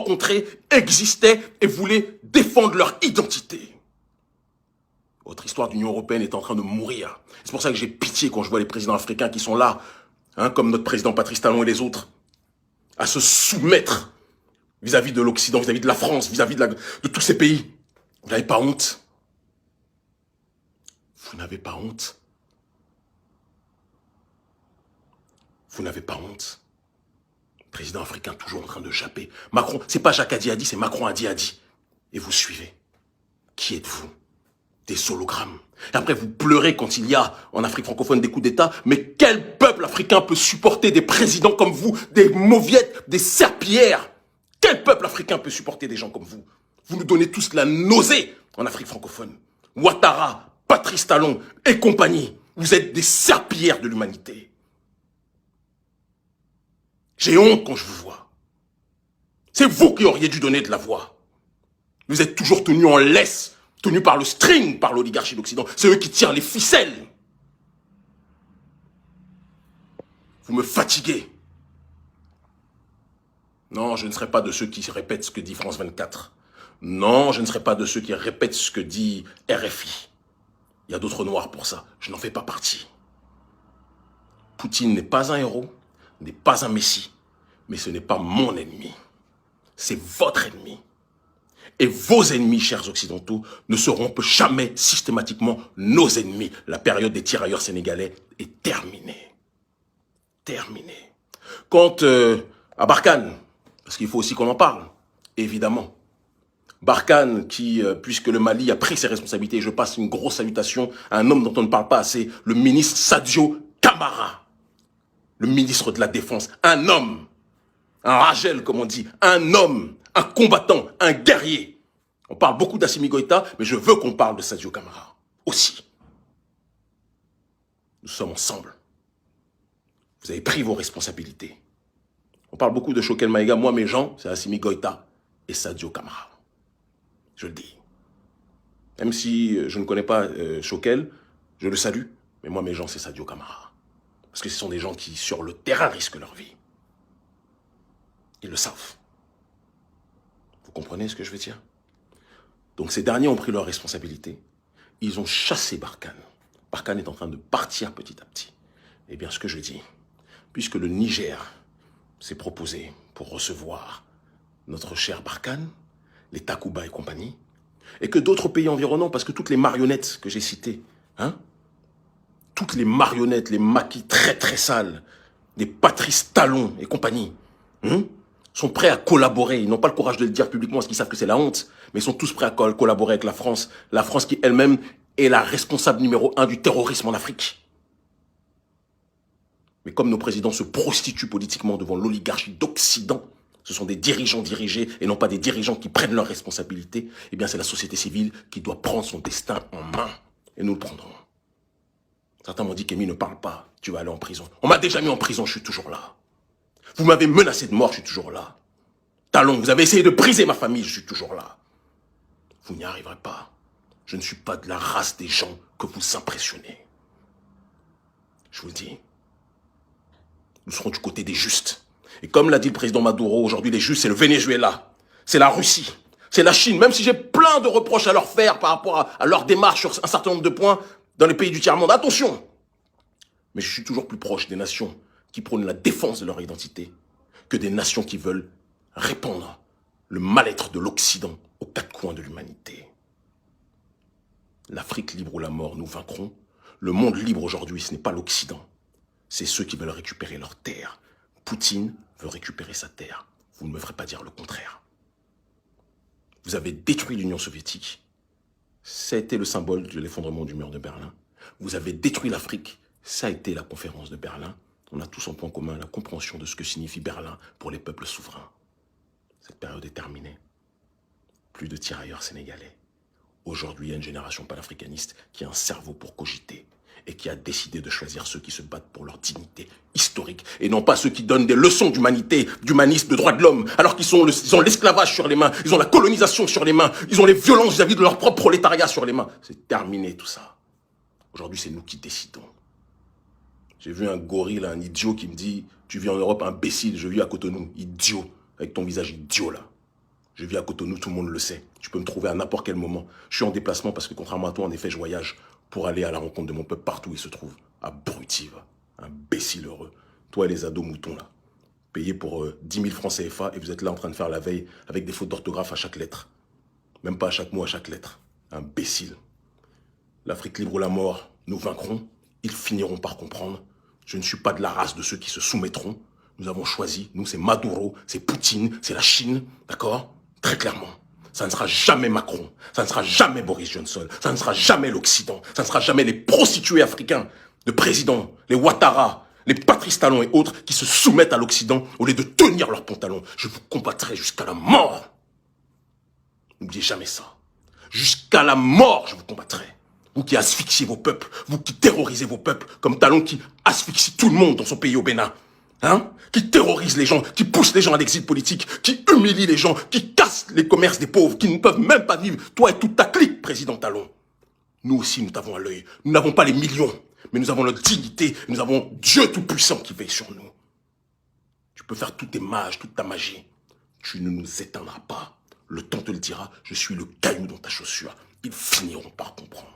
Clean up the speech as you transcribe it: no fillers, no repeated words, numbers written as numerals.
rencontrés, existaient et voulaient défendre leur identité. Votre histoire d'Union européenne est en train de mourir. C'est pour ça que j'ai pitié quand je vois les présidents africains qui sont là, hein, comme notre président Patrice Talon et les autres, à se soumettre vis-à-vis de l'Occident, vis-à-vis de la France, vis-à-vis de tous ces pays. Vous n'avez pas honte? Vous n'avez pas honte? Vous n'avez pas honte? Président africain toujours en train de japper. Macron, c'est pas Jacques Adi a dit, c'est Macron a dit. Et vous suivez. Qui êtes-vous? Des hologrammes. Et après, vous pleurez quand il y a, en Afrique francophone, des coups d'État. Mais quel peuple africain peut supporter des présidents comme vous, des mauviettes, des serpillères? Quel peuple africain peut supporter des gens comme vous? Vous nous donnez tous la nausée en Afrique francophone. Ouattara, Patrice Talon et compagnie. Vous êtes des serpillères de l'humanité. J'ai honte quand je vous vois. C'est vous qui auriez dû donner de la voix. Vous êtes toujours tenus en laisse, tenus par le string, par l'oligarchie d'Occident. C'est eux qui tirent les ficelles. Vous me fatiguez. Non, je ne serai pas de ceux qui répètent ce que dit France 24. Non, je ne serai pas de ceux qui répètent ce que dit RFI. Il y a d'autres noirs pour ça. Je n'en fais pas partie. Poutine n'est pas un héros, n'est pas un messie, mais ce n'est pas mon ennemi. C'est votre ennemi. Et vos ennemis, chers occidentaux, ne seront jamais systématiquement nos ennemis. La période des tirailleurs sénégalais est terminée. Terminée. Quant à Barkhane, parce qu'il faut aussi qu'on en parle, évidemment. Barkhane, qui, puisque le Mali a pris ses responsabilités, je passe une grosse salutation à un homme dont on ne parle pas assez, le ministre Sadio Camara, le ministre de la Défense, un homme, un Ragel comme on dit, un homme, un combattant, un guerrier. On parle beaucoup d'Assimi Goïta, mais je veux qu'on parle de Sadio Camara aussi. Nous sommes ensemble. Vous avez pris vos responsabilités. On parle beaucoup de Choguel Maïga. Moi, mes gens, c'est Assimi Goïta et Sadio Camara. Je le dis. Même si je ne connais pas Choguel, je le salue. Mais moi, mes gens, c'est Sadio Camara. Parce que ce sont des gens qui, sur le terrain, risquent leur vie. Ils le savent. Vous comprenez ce que je veux dire? Donc ces derniers ont pris leurs responsabilités. Ils ont chassé Barkhane. Barkhane est en train de partir petit à petit. Eh bien, ce que je dis, puisque le Niger s'est proposé pour recevoir notre cher Barkhane, les Takuba et compagnie, et que d'autres pays environnants, parce que toutes les marionnettes que j'ai citées, hein, toutes les marionnettes, les maquis très très sales, les Patrice Talon et compagnie, sont prêts à collaborer. Ils n'ont pas le courage de le dire publiquement parce qu'ils savent que c'est la honte, mais ils sont tous prêts à collaborer avec la France qui elle-même est la responsable numéro 1 du terrorisme en Afrique. Mais comme nos présidents se prostituent politiquement devant l'oligarchie d'Occident, ce sont des dirigeants dirigés et non pas des dirigeants qui prennent leurs responsabilités, eh bien c'est la société civile qui doit prendre son destin en main. Et nous le prendrons. Certains m'ont dit qu'Emi ne parle pas, tu vas aller en prison. On m'a déjà mis en prison, je suis toujours là. Vous m'avez menacé de mort, je suis toujours là. Talon, vous avez essayé de briser ma famille, je suis toujours là. Vous n'y arriverez pas. Je ne suis pas de la race des gens que vous impressionnez. Je vous le dis. Nous serons du côté des justes. Et comme l'a dit le président Maduro, aujourd'hui les justes, c'est le Venezuela, c'est la Russie, c'est la Chine. Même si j'ai plein de reproches à leur faire par rapport à leur démarche sur un certain nombre de points dans les pays du tiers-monde. Attention! Mais je suis toujours plus proche des nations qui prônent la défense de leur identité que des nations qui veulent répandre le mal-être de l'Occident aux quatre coins de l'humanité. L'Afrique libre ou la mort, nous vaincrons. Le monde libre aujourd'hui, ce n'est pas l'Occident. C'est ceux qui veulent récupérer leur terre. Poutine veut récupérer sa terre. Vous ne me ferez pas dire le contraire. Vous avez détruit l'Union soviétique. Ça a été le symbole de l'effondrement du mur de Berlin. Vous avez détruit l'Afrique. Ça a été la conférence de Berlin. On a tous en point commun la compréhension de ce que signifie Berlin pour les peuples souverains. Cette période est terminée. Plus de tirailleurs sénégalais. Aujourd'hui, il y a une génération panafricaniste qui a un cerveau pour cogiter et qui a décidé de choisir ceux qui se battent pour leur dignité historique et non pas ceux qui donnent des leçons d'humanité, d'humanisme, de droits de l'homme, alors qu'ils ont l'esclavage sur les mains, ils ont la colonisation sur les mains, ils ont les violences vis-à-vis de leur propre prolétariat sur les mains. C'est terminé tout ça. Aujourd'hui, c'est nous qui décidons. J'ai vu un gorille, un idiot qui me dit « Tu vis en Europe, imbécile, je vis à Cotonou, idiot, avec ton visage idiot là. Je vis à Cotonou, tout le monde le sait. Tu peux me trouver à n'importe quel moment. Je suis en déplacement parce que contrairement à toi, en effet, je voyage pour aller à la rencontre de mon peuple partout où il se trouve. Abruti, va. Imbécile heureux. Toi et les ados moutons, là. Payés pour 10 000 francs CFA et vous êtes là en train de faire la veille avec des fautes d'orthographe à chaque lettre. Même pas à chaque mot, à chaque lettre. Imbécile. L'Afrique libre ou la mort, nous vaincrons. Ils finiront par comprendre. Je ne suis pas de la race de ceux qui se soumettront. Nous avons choisi, nous c'est Maduro, c'est Poutine, c'est la Chine, d'accord? Très clairement. Ça ne sera jamais Macron, ça ne sera jamais Boris Johnson, ça ne sera jamais l'Occident, ça ne sera jamais les prostituées africains de présidents, les Ouattara, les Patrice Talon et autres qui se soumettent à l'Occident au lieu de tenir leurs pantalons. Je vous combattrai jusqu'à la mort. N'oubliez jamais ça. Jusqu'à la mort, je vous combattrai. Vous qui asphyxiez vos peuples, vous qui terrorisez vos peuples, comme Talon qui asphyxie tout le monde dans son pays au Bénin. Hein? Qui terrorise les gens, qui pousse les gens à l'exil politique, qui humilie les gens, qui casse les commerces des pauvres, qui ne peuvent même pas vivre, toi et toute ta clique, président Talon. Nous aussi, nous t'avons à l'œil. Nous n'avons pas les millions, mais nous avons notre dignité, nous avons Dieu Tout-Puissant qui veille sur nous. Tu peux faire tous tes mages, toute ta magie. Tu ne nous éteindras pas. Le temps te le dira, je suis le caillou dans ta chaussure. Ils finiront par comprendre.